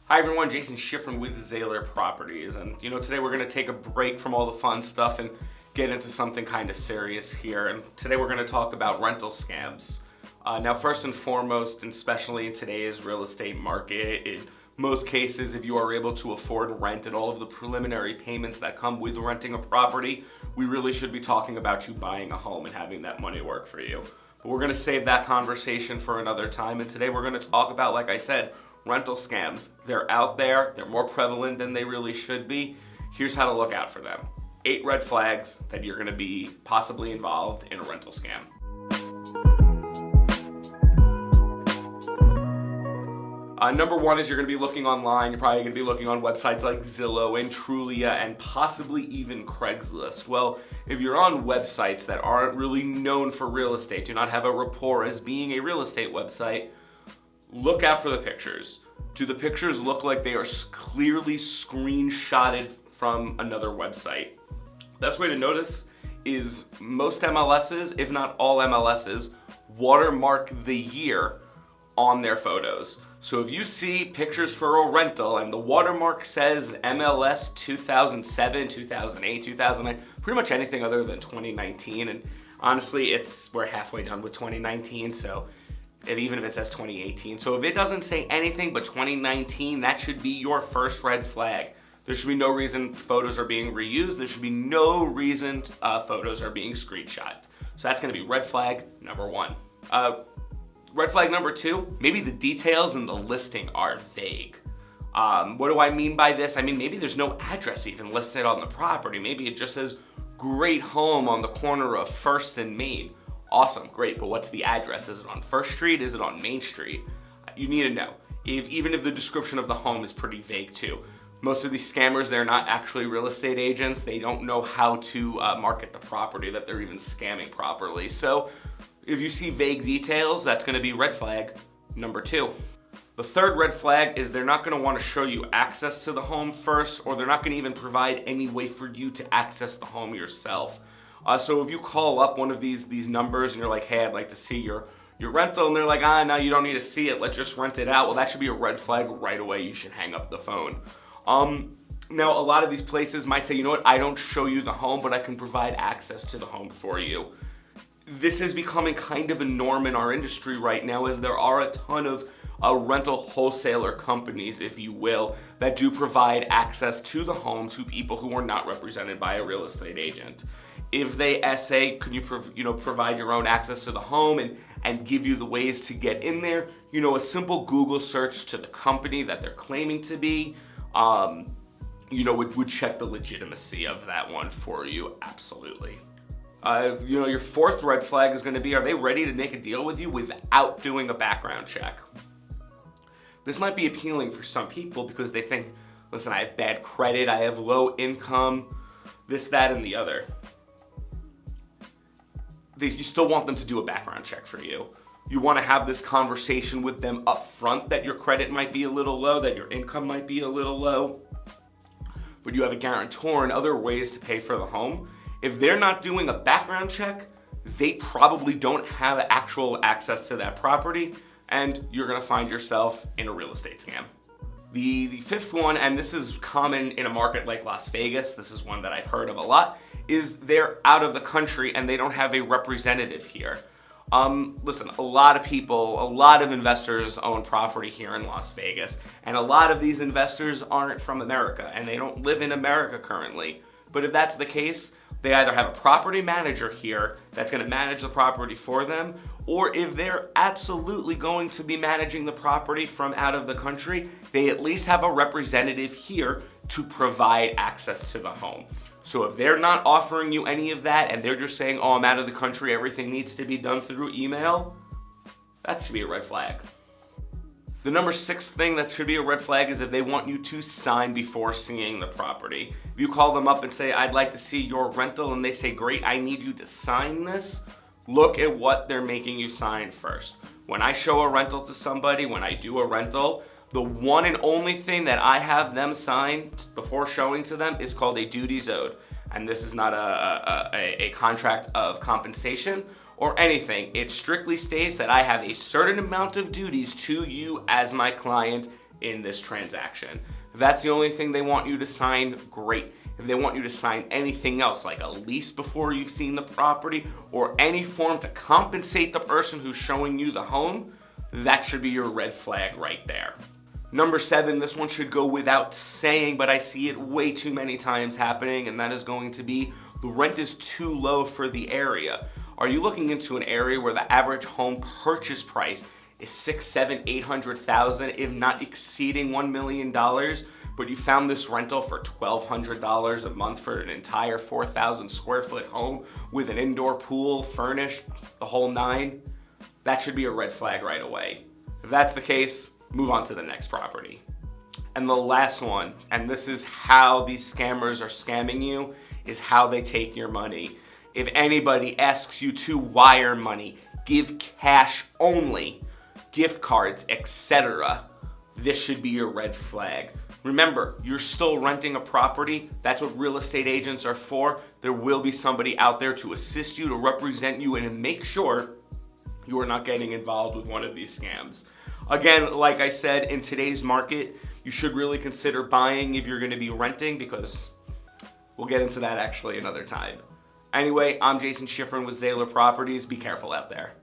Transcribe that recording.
Hi everyone, Jason Schifrin with Zahler Properties, and today we're going to take a break from all the fun stuff and get into something kind of serious here. And today we're going to talk about rental scams. Now, first and foremost, and especially in today's real estate market, in most cases, if you are able to afford rent and all of the preliminary payments that come with renting a property, we really should be talking about you buying a home and having that money work for you. But we're going to save that conversation for another time, and today we're going to talk about, like I said, rental scams. They're out there, they're more prevalent than they really should be. Here's how to look out for them. 8 red flags that you're gonna be possibly involved in a rental scam. Number one is you're gonna be looking online. You're probably gonna be looking on websites like Zillow and Trulia and possibly even Craigslist. Well, if you're on websites that aren't really known for real estate, do not have a rapport as being a real estate website, look out for the pictures. Do the pictures look like they are clearly screenshotted from another website? Best way to notice is most MLSs, if not all MLSs, watermark the year on their photos. So if you see pictures for a rental and the watermark says MLS 2007, 2008, 2009, pretty much anything other than 2019, and honestly, we're halfway done with 2019, so even if it says 2018. So if it doesn't say anything but 2019, that should be your first red flag. There should be no reason photos are being reused. There should be no reason photos are being screenshot. So that's gonna be red flag number one. Red flag number two, maybe the details in the listing are vague. What do I mean by this? I mean, maybe there's no address even listed on the property. Maybe it just says great home on the corner of 1st and Main. Awesome, great, but what's the address? Is it on 1st Street? Is it on Main Street? You need to know, even if the description of the home is pretty vague too. Most of these scammers, they're not actually real estate agents. They don't know how to market the property that they're even scamming properly. So if you see vague details, that's gonna be red flag number two. The third red flag is they're not gonna wanna show you access to the home first, or they're not gonna even provide any way for you to access the home yourself. So if you call up one of these numbers and you're like, hey, I'd like to see your rental, and they're like, no, you don't need to see it, let's just rent it out. Well, that should be a red flag right away. You should hang up the phone. Now, a lot of these places might say, you know what, I don't show you the home, but I can provide access to the home for you. This is becoming kind of a norm in our industry right now, as there are a ton of rental wholesaler companies, if you will, that do provide access to the home to people who are not represented by a real estate agent. If they say, can you provide your own access to the home and give you the ways to get in there, a simple Google search to the company that they're claiming to be, would check the legitimacy of that one for you, absolutely. Your fourth red flag is gonna be, are they ready to make a deal with you without doing a background check? This might be appealing for some people because they think, listen, I have bad credit, I have low income, this, that, and the other. You still want them to do a background check for you. You want to have this conversation with them up front that your credit might be a little low, that your income might be a little low, but you have a guarantor and other ways to pay for the home. If they're not doing a background check, they probably don't have actual access to that property, and you're gonna find yourself in a real estate scam. The fifth one, and this is common in a market like Las Vegas, this is one that I've heard of a lot, is they're out of the country and they don't have a representative here. Listen, a lot of investors own property here in Las Vegas, and a lot of these investors aren't from America and they don't live in America currently. But if that's the case, they either have a property manager here that's gonna manage the property for them, or if they're absolutely going to be managing the property from out of the country, they at least have a representative here to provide access to the home. So if they're not offering you any of that and they're just saying, oh, I'm out of the country, everything needs to be done through email, that should be a red flag. The number 6 thing that should be a red flag is if they want you to sign before seeing the property. If you call them up and say, I'd like to see your rental, and they say, great, I need you to sign this, look at what they're making you sign first. When I show a rental to somebody, when I do a rental, the one and only thing that I have them sign before showing to them is called a duties owed. And this is not a contract of compensation or anything. It strictly states that I have a certain amount of duties to you as my client in this transaction. If that's the only thing they want you to sign, great. If they want you to sign anything else, like a lease before you've seen the property, or any form to compensate the person who's showing you the home, that should be your red flag right there. Number 7, this one should go without saying, but I see it way too many times happening, and that is going to be the rent is too low for the area. Are you looking into an area where the average home purchase price is $600,000, $700,000, $800,000, if not exceeding $1 million, but you found this rental for $1,200 a month for an entire 4,000 square foot home with an indoor pool, furnished, the whole 9? That should be a red flag right away. If that's the case, move on to the next property. And the last one, and this is how these scammers are scamming you, is how they take your money. If anybody asks you to wire money, give cash only, gift cards, etc., this should be your red flag. Remember, you're still renting a property. That's what real estate agents are for. There will be somebody out there to assist you, to represent you, and to make sure you are not getting involved with one of these scams. Again, like I said, in today's market, you should really consider buying if you're going to be renting, because we'll get into that actually another time. Anyway, I'm Jason Schifrin with Zahler Properties. Be careful out there.